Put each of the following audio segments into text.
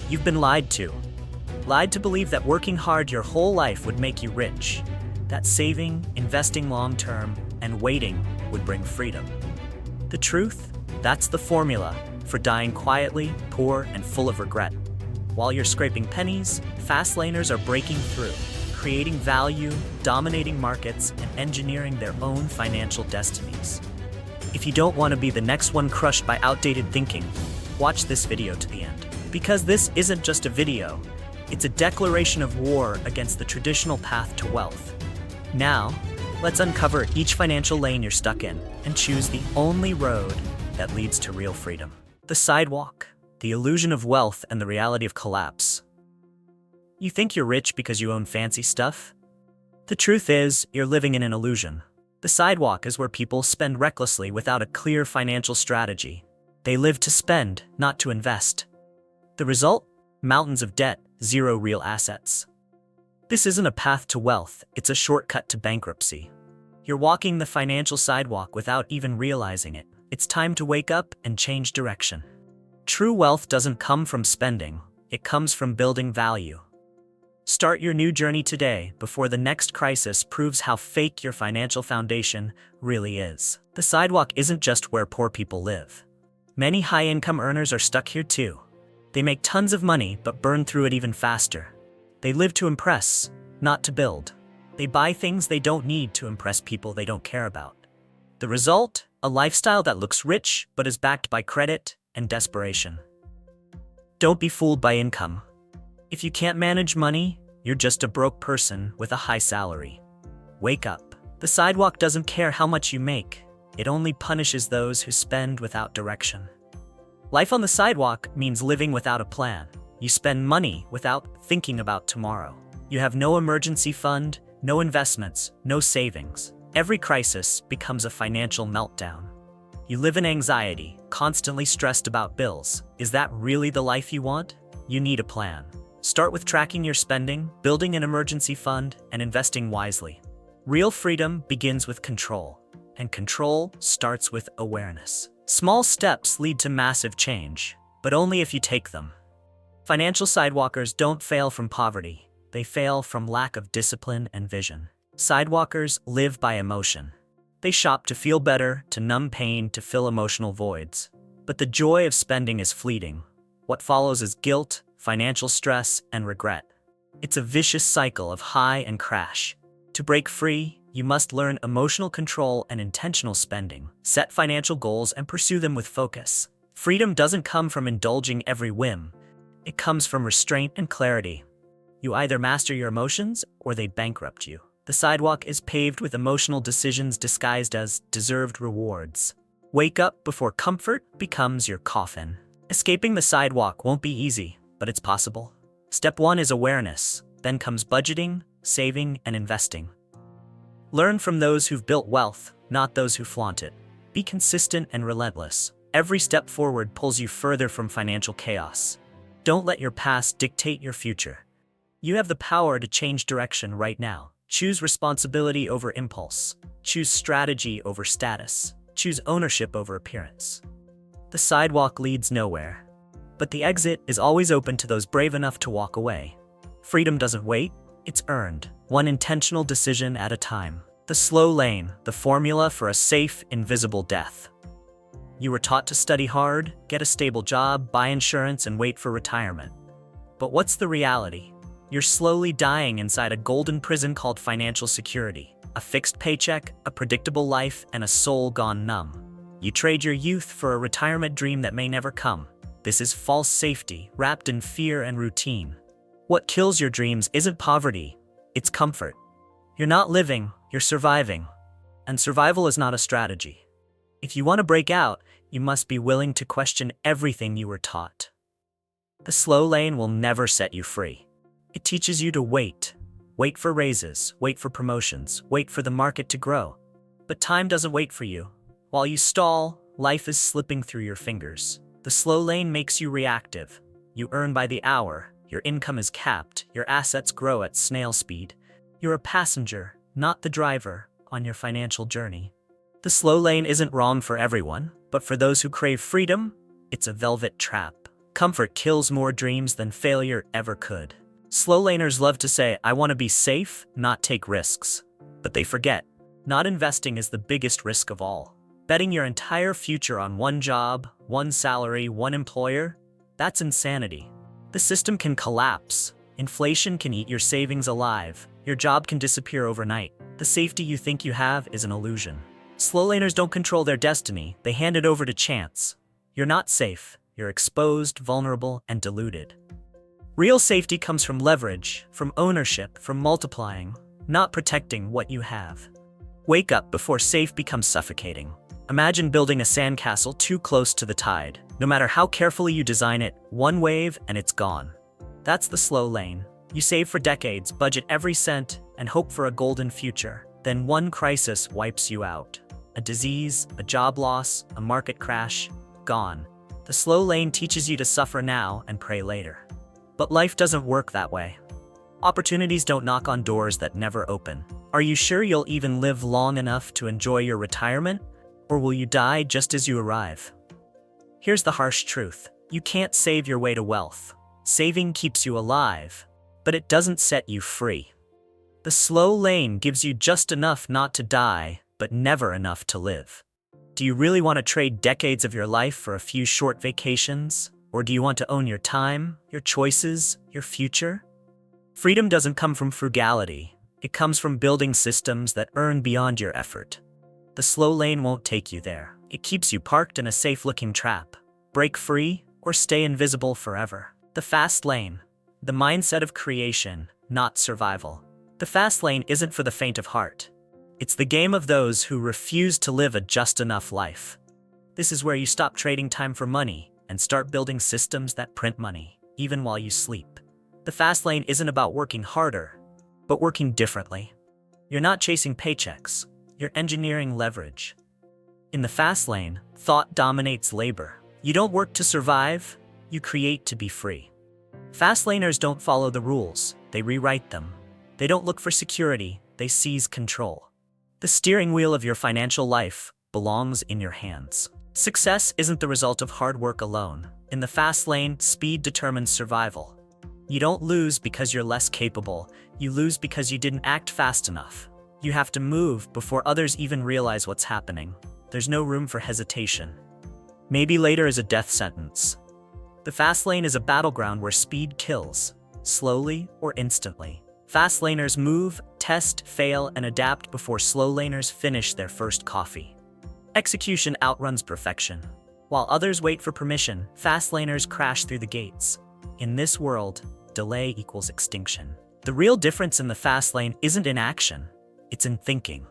You've been lied to. Lied to believe that working hard your whole life would make you rich. That saving, investing long-term, and waiting would bring freedom. The truth? That's the formula for dying quietly, poor, and full of regret. While you're scraping pennies, fastlaners are breaking through, creating value, dominating markets, and engineering their own financial destinies. If you don't want to be the next one crushed by outdated thinking, watch this video to the end. Because this isn't just a video, it's a declaration of war against the traditional path to wealth. Now, let's uncover each financial lane you're stuck in and choose the only road that leads to real freedom. The sidewalk, the illusion of wealth and the reality of collapse. You think you're rich because you own fancy stuff? The truth is, you're living in an illusion. The sidewalk is where people spend recklessly without a clear financial strategy. They live to spend, not to invest. The result? Mountains of debt, zero real assets. This isn't a path to wealth, it's a shortcut to bankruptcy. You're walking the financial sidewalk without even realizing it. It's time to wake up and change direction. True wealth doesn't come from spending, it comes from building value. Start your new journey today before the next crisis proves how fake your financial foundation really is. The sidewalk isn't just where poor people live. Many high-income earners are stuck here too. They make tons of money but burn through it even faster. They live to impress, not to build. They buy things they don't need to impress people they don't care about. The result? A lifestyle that looks rich but is backed by credit and desperation. Don't be fooled by income. If you can't manage money, you're just a broke person with a high salary. Wake up. The sidewalk doesn't care how much you make. It only punishes those who spend without direction. Life on the sidewalk means living without a plan. You spend money without thinking about tomorrow. You have no emergency fund, no investments, no savings. Every crisis becomes a financial meltdown. You live in anxiety, constantly stressed about bills. Is that really the life you want? You need a plan. Start with tracking your spending, building an emergency fund, and investing wisely. Real freedom begins with control, and control starts with awareness. Small steps lead to massive change, but only if you take them. Financial sidewalkers don't fail from poverty. They fail from lack of discipline and vision. Sidewalkers live by emotion. They shop to feel better, to numb pain, to fill emotional voids. But the joy of spending is fleeting. What follows is guilt, financial stress, and regret. It's a vicious cycle of high and crash. To break free, you must learn emotional control and intentional spending. Set financial goals and pursue them with focus. Freedom doesn't come from indulging every whim. It comes from restraint and clarity. You either master your emotions or they bankrupt you. The sidewalk is paved with emotional decisions disguised as deserved rewards. Wake up before comfort becomes your coffin. Escaping the sidewalk won't be easy, but it's possible. Step 1 is awareness. Then comes budgeting, saving, and investing. Learn from those who've built wealth, not those who flaunt it. Be consistent and relentless. Every step forward pulls you further from financial chaos. Don't let your past dictate your future. You have the power to change direction right now. Choose responsibility over impulse. Choose strategy over status. Choose ownership over appearance. The sidewalk leads nowhere, but the exit is always open to those brave enough to walk away. Freedom doesn't wait, it's earned, one intentional decision at a time. The slow lane, the formula for a safe, invisible death. You were taught to study hard, get a stable job, buy insurance, and wait for retirement. But what's the reality? You're slowly dying inside a golden prison called financial security. A fixed paycheck, a predictable life, and a soul gone numb. You trade your youth for a retirement dream that may never come. This is false safety, wrapped in fear and routine. What kills your dreams isn't poverty, it's comfort. You're not living, you're surviving. And survival is not a strategy. If you want to break out, you must be willing to question everything you were taught. The slow lane will never set you free. It teaches you to wait. Wait for raises, wait for promotions, wait for the market to grow. But time doesn't wait for you. While you stall, life is slipping through your fingers. The slow lane makes you reactive. You earn by the hour, your income is capped, your assets grow at snail speed. You're a passenger, not the driver, on your financial journey. The slow lane isn't wrong for everyone, but for those who crave freedom, it's a velvet trap. Comfort kills more dreams than failure ever could. Slow laners love to say, I want to be safe, not take risks. But they forget, not investing is the biggest risk of all. Betting your entire future on one job, one salary, one employer, that's insanity. The system can collapse. Inflation can eat your savings alive. Your job can disappear overnight. The safety you think you have is an illusion. Slow laners don't control their destiny, they hand it over to chance. You're not safe. You're exposed, vulnerable, and deluded. Real safety comes from leverage, from ownership, from multiplying, not protecting what you have. Wake up before safe becomes suffocating. Imagine building a sandcastle too close to the tide. No matter how carefully you design it, one wave and it's gone. That's the slow lane. You save for decades, budget every cent, and hope for a golden future. Then one crisis wipes you out. A disease, a job loss, a market crash, gone. The slow lane teaches you to suffer now and pray later. But life doesn't work that way. Opportunities don't knock on doors that never open. Are you sure you'll even live long enough to enjoy your retirement? Or will you die just as you arrive? Here's the harsh truth. You can't save your way to wealth. Saving keeps you alive, but it doesn't set you free. The slow lane gives you just enough not to die, but never enough to live. Do you really want to trade decades of your life for a few short vacations? Or do you want to own your time, your choices, your future? Freedom doesn't come from frugality. It comes from building systems that earn beyond your effort. The slow lane won't take you there. It keeps you parked in a safe-looking trap. Break free or stay invisible forever. The fast lane. The mindset of creation, not survival. The fast lane isn't for the faint of heart. It's the game of those who refuse to live a just enough life. This is where you stop trading time for money and start building systems that print money, even while you sleep. The fast lane isn't about working harder, but working differently. You're not chasing paychecks. You're engineering leverage. In the fast lane, thought dominates labor. You don't work to survive, you create to be free. Fast laners don't follow the rules, they rewrite them. They don't look for security, they seize control. The steering wheel of your financial life belongs in your hands. Success isn't the result of hard work alone. In the fast lane, speed determines survival. You don't lose because you're less capable, you lose because you didn't act fast enough. You have to move before others even realize what's happening. There's no room for hesitation. Maybe later is a death sentence. The fast lane is a battleground where speed kills, slowly or instantly. Fast laners move, test, fail, and adapt before slow laners finish their first coffee. Execution outruns perfection. While others wait for permission, fast laners crash through the gates. In this world, delay equals extinction. The real difference in the fast lane isn't in action, it's in thinking.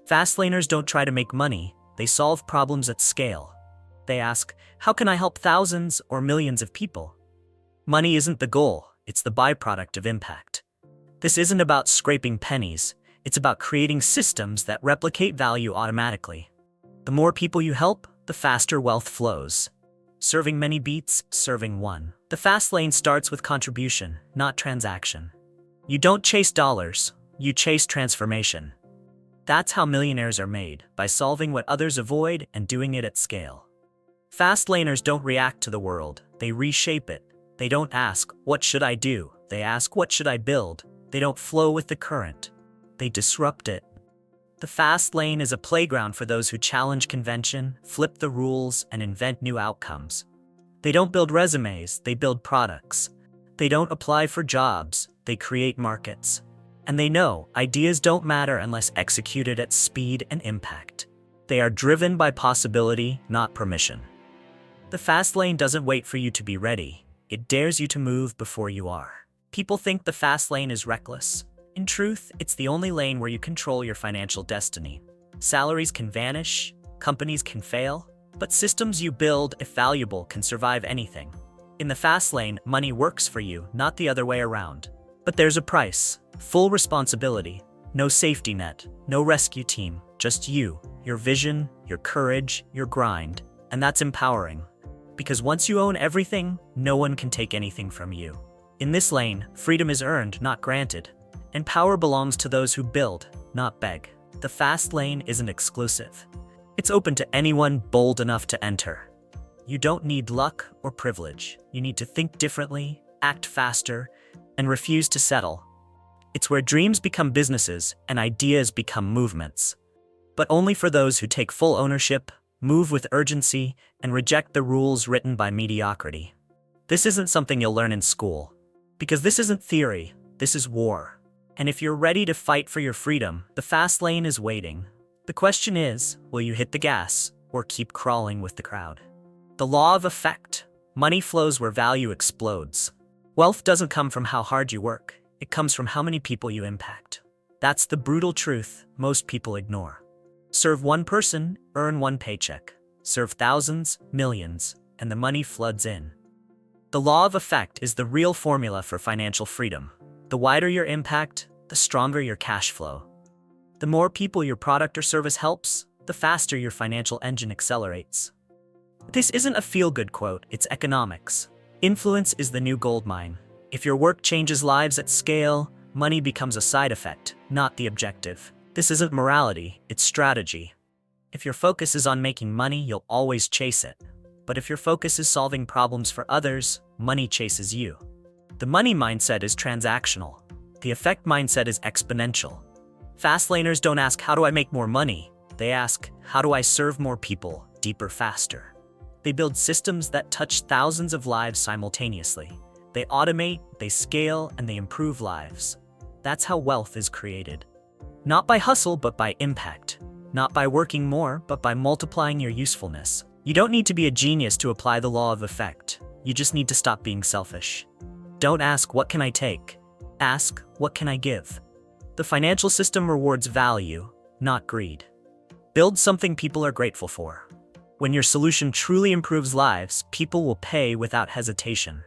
Fast laners don't try to make money, they solve problems at scale. They ask, how can I help thousands or millions of people? Money isn't the goal, it's the byproduct of impact. This isn't about scraping pennies, it's about creating systems that replicate value automatically. The more people you help, the faster wealth flows. Serving many beats serving one. The fast lane starts with contribution, not transaction. You don't chase dollars, you chase transformation. That's how millionaires are made, by solving what others avoid and doing it at scale. Fast laners don't react to the world, they reshape it. They don't ask, what should I do? They ask, what should I build? They don't flow with the current, they disrupt it. The fast lane is a playground for those who challenge convention, flip the rules, and invent new outcomes. They don't build resumes, they build products. They don't apply for jobs, they create markets. And they know ideas don't matter unless executed at speed and impact. They are driven by possibility, not permission. The fast lane doesn't wait for you to be ready. It dares you to move before you are. People think the fast lane is reckless. In truth, it's the only lane where you control your financial destiny. Salaries can vanish, companies can fail, but systems you build, if valuable, can survive anything. In the fast lane, money works for you, not the other way around. But there's a price. Full responsibility. No safety net, no rescue team, just you, your vision, your courage, your grind. And that's empowering. Because once you own everything, no one can take anything from you. In this lane, freedom is earned, not granted. And power belongs to those who build, not beg. The fast lane isn't exclusive. It's open to anyone bold enough to enter. You don't need luck or privilege. You need to think differently, act faster, and refuse to settle. It's where dreams become businesses and ideas become movements. But only for those who take full ownership, move with urgency, and reject the rules written by mediocrity. This isn't something you'll learn in school. Because this isn't theory, this is war. And if you're ready to fight for your freedom, the fast lane is waiting. The question is, will you hit the gas or keep crawling with the crowd? The law of effect. Money flows where value explodes. Wealth doesn't come from how hard you work. It comes from how many people you impact. That's the brutal truth most people ignore. Serve one person, earn one paycheck. Serve thousands, millions, and the money floods in. The law of effect is the real formula for financial freedom. The wider your impact, the stronger your cash flow. The more people your product or service helps, the faster your financial engine accelerates. This isn't a feel-good quote, it's economics. Influence is the new gold mine. If your work changes lives at scale, money becomes a side effect, not the objective. This isn't morality, it's strategy. If your focus is on making money, you'll always chase it. But if your focus is solving problems for others, money chases you. The money mindset is transactional. The effect mindset is exponential. Fastlaners don't ask, how do I make more money? They ask, how do I serve more people, deeper, faster? They build systems that touch thousands of lives simultaneously. They automate, they scale, and they improve lives. That's how wealth is created. Not by hustle, but by impact. Not by working more, but by multiplying your usefulness. You don't need to be a genius to apply the law of effect. You just need to stop being selfish. Don't ask, what can I take? Ask, what can I give? The financial system rewards value, not greed. Build something people are grateful for. When your solution truly improves lives, people will pay without hesitation.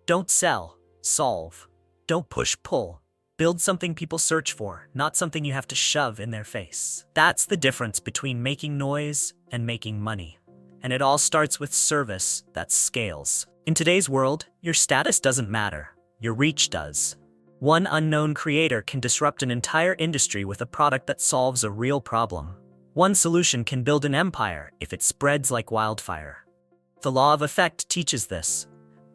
Don't sell, solve. Don't push-pull. Build something people search for, not something you have to shove in their face. That's the difference between making noise and making money. And it all starts with service that scales. In today's world, your status doesn't matter. Your reach does. One unknown creator can disrupt an entire industry with a product that solves a real problem. One solution can build an empire if it spreads like wildfire. The law of effect teaches this.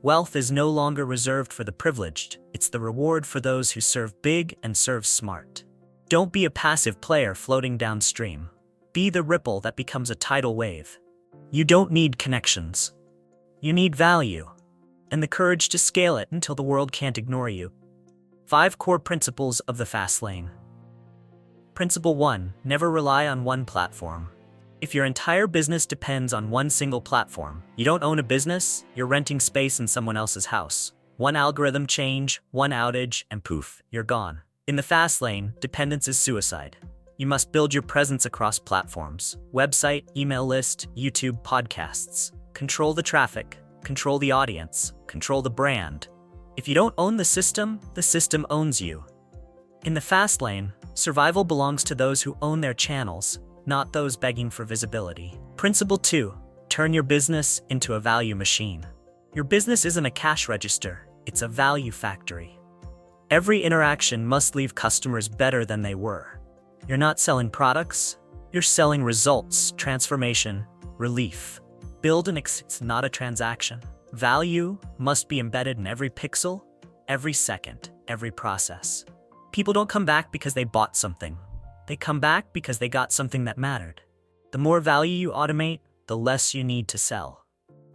Wealth is no longer reserved for the privileged. It's the reward for those who serve big and serve smart. Don't be a passive player floating downstream. Be the ripple that becomes a tidal wave. You don't need connections. You need value. And the courage to scale it until the world can't ignore you. 5 core principles of the fast lane. Principle 1. Never rely on one platform. If your entire business depends on one single platform, you don't own a business, you're renting space in someone else's house. One algorithm change, one outage, and poof, you're gone. In the fast lane, dependence is suicide. You must build your presence across platforms. Website, email list, YouTube, podcasts. Control the traffic, control the audience, control the brand. If you don't own the system owns you. In the fast lane, survival belongs to those who own their channels, not those begging for visibility. Principle 2. Turn your business into a value machine. Your business isn't a cash register, it's a value factory. Every interaction must leave customers better than they were. You're not selling products, you're selling results, transformation, relief. Build it's not a transaction. Value must be embedded in every pixel, every second, every process. People don't come back because they bought something. They come back because they got something that mattered. The more value you automate, the less you need to sell.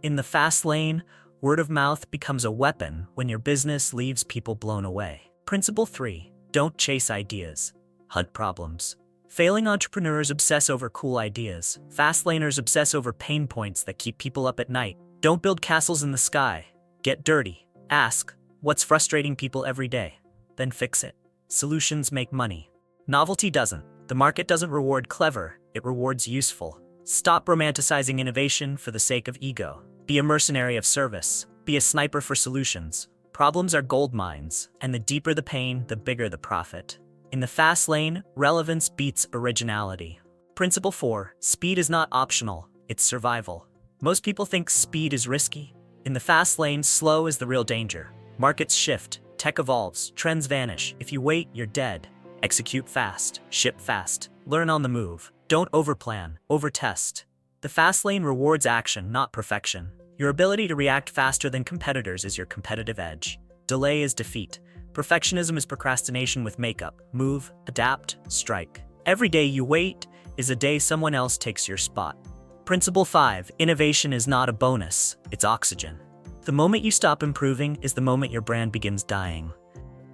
In the fast lane, word of mouth becomes a weapon when your business leaves people blown away. Principle 3. Don't chase ideas. Hunt problems. Failing entrepreneurs obsess over cool ideas. Fast laners obsess over pain points that keep people up at night. Don't build castles in the sky. Get dirty. Ask, what's frustrating people every day? Then fix it. Solutions make money. Novelty doesn't. The market doesn't reward clever, it rewards useful. Stop romanticizing innovation for the sake of ego. Be a mercenary of service. Be a sniper for solutions. Problems are gold mines, and the deeper the pain, the bigger the profit. In the fast lane, relevance beats originality. Principle 4. Speed is not optional, it's survival. Most people think speed is risky. In the fast lane, slow is the real danger. Markets shift, tech evolves, trends vanish. If you wait, you're dead. Execute fast, ship fast, learn on the move. Don't overplan, overtest. The fast lane rewards action, not perfection. Your ability to react faster than competitors is your competitive edge. Delay is defeat. Perfectionism is procrastination with makeup. Move, adapt, strike. Every day you wait is a day someone else takes your spot. Principle 5. Innovation is not a bonus, it's oxygen. The moment you stop improving is the moment your brand begins dying.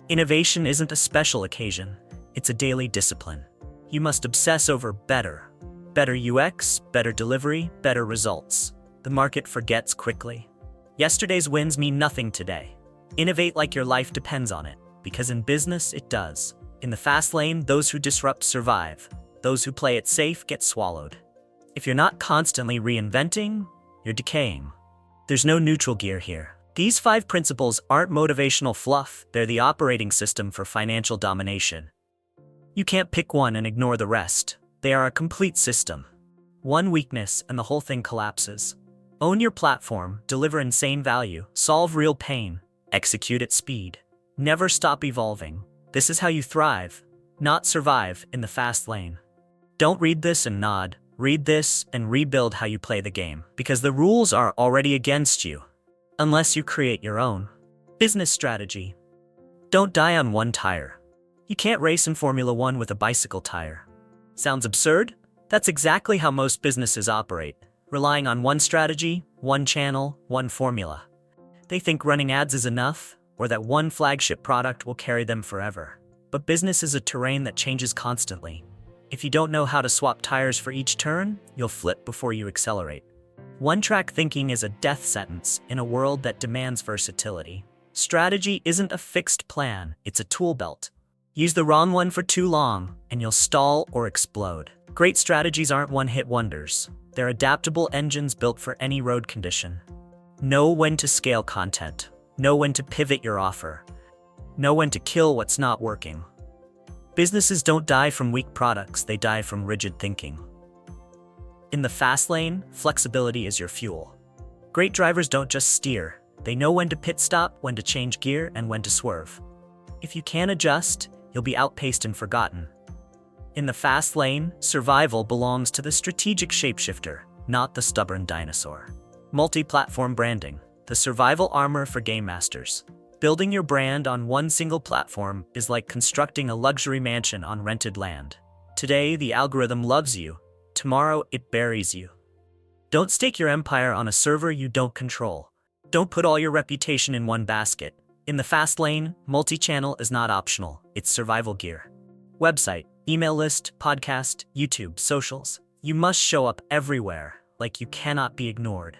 Innovation isn't a special occasion, it's a daily discipline. You must obsess over better. Better UX, better delivery, better results. The market forgets quickly. Yesterday's wins mean nothing today. Innovate like your life depends on it, because in business it does. In the fast lane, those who disrupt survive. Those who play it safe get swallowed. If you're not constantly reinventing, you're decaying. There's no neutral gear here. These 5 principles aren't motivational fluff, they're the operating system for financial domination. You can't pick one and ignore the rest. They are a complete system. One weakness and the whole thing collapses. Own your platform, deliver insane value, solve real pain, execute at speed. Never stop evolving. This is how you thrive, not survive in the fast lane. Don't read this and nod. Read this and rebuild how you play the game, because the rules are already against you, unless you create your own. Business strategy. Don't die on one tire. You can't race in Formula 1 with a bicycle tire. Sounds absurd? That's exactly how most businesses operate, relying on one strategy, one channel, one formula. They think running ads is enough, or that one flagship product will carry them forever. But business is a terrain that changes constantly. If you don't know how to swap tires for each turn, you'll flip before you accelerate. One-track thinking is a death sentence in a world that demands versatility. Strategy isn't a fixed plan, it's a tool belt. Use the wrong one for too long, and you'll stall or explode. Great strategies aren't one-hit wonders. They're adaptable engines built for any road condition. Know when to scale content. Know when to pivot your offer. Know when to kill what's not working. Businesses don't die from weak products, they die from rigid thinking. In the fast lane, flexibility is your fuel. Great drivers don't just steer, they know when to pit stop, when to change gear, and when to swerve. If you can't adjust, you'll be outpaced and forgotten. In the fast lane, survival belongs to the strategic shapeshifter, not the stubborn dinosaur. Multi-platform branding, the survival armor for game masters. Building your brand on one single platform is like constructing a luxury mansion on rented land. Today, the algorithm loves you. Tomorrow, it buries you. Don't stake your empire on a server you don't control. Don't put all your reputation in one basket. In the fast lane, multi-channel is not optional. It's survival gear. Website, email list, podcast, YouTube, socials. You must show up everywhere, like you cannot be ignored.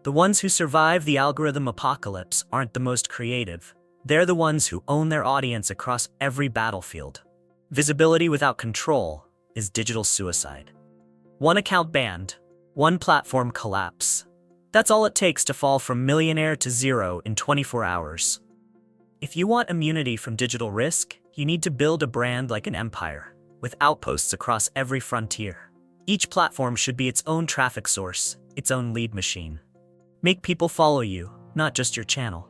The ones who survive the algorithm apocalypse aren't the most creative. They're the ones who own their audience across every battlefield. Visibility without control is digital suicide. One account banned, one platform collapse. That's all it takes to fall from millionaire to zero in 24 hours. If you want immunity from digital risk, you need to build a brand like an empire, with outposts across every frontier. Each platform should be its own traffic source, its own lead machine. Make people follow you, not just your channel.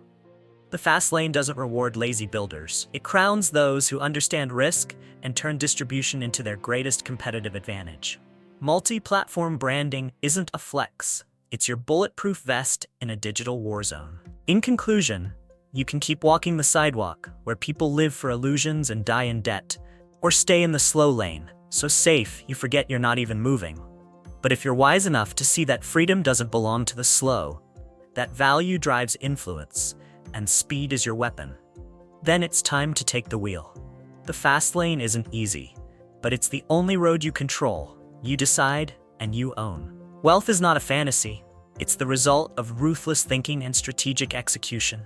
The fast lane doesn't reward lazy builders. It crowns those who understand risk and turn distribution into their greatest competitive advantage. Multi-platform branding isn't a flex. It's your bulletproof vest in a digital war zone. In conclusion, you can keep walking the sidewalk, where people live for illusions and die in debt, or stay in the slow lane, so safe you forget you're not even moving. But if you're wise enough to see that freedom doesn't belong to the slow, that value drives influence, and speed is your weapon, then it's time to take the wheel. The fast lane isn't easy, but it's the only road you control, you decide, and you own. Wealth is not a fantasy. It's the result of ruthless thinking and strategic execution.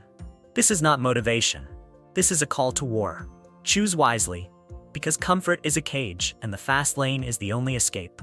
This is not motivation. This is a call to war. Choose wisely, because comfort is a cage, and the fast lane is the only escape.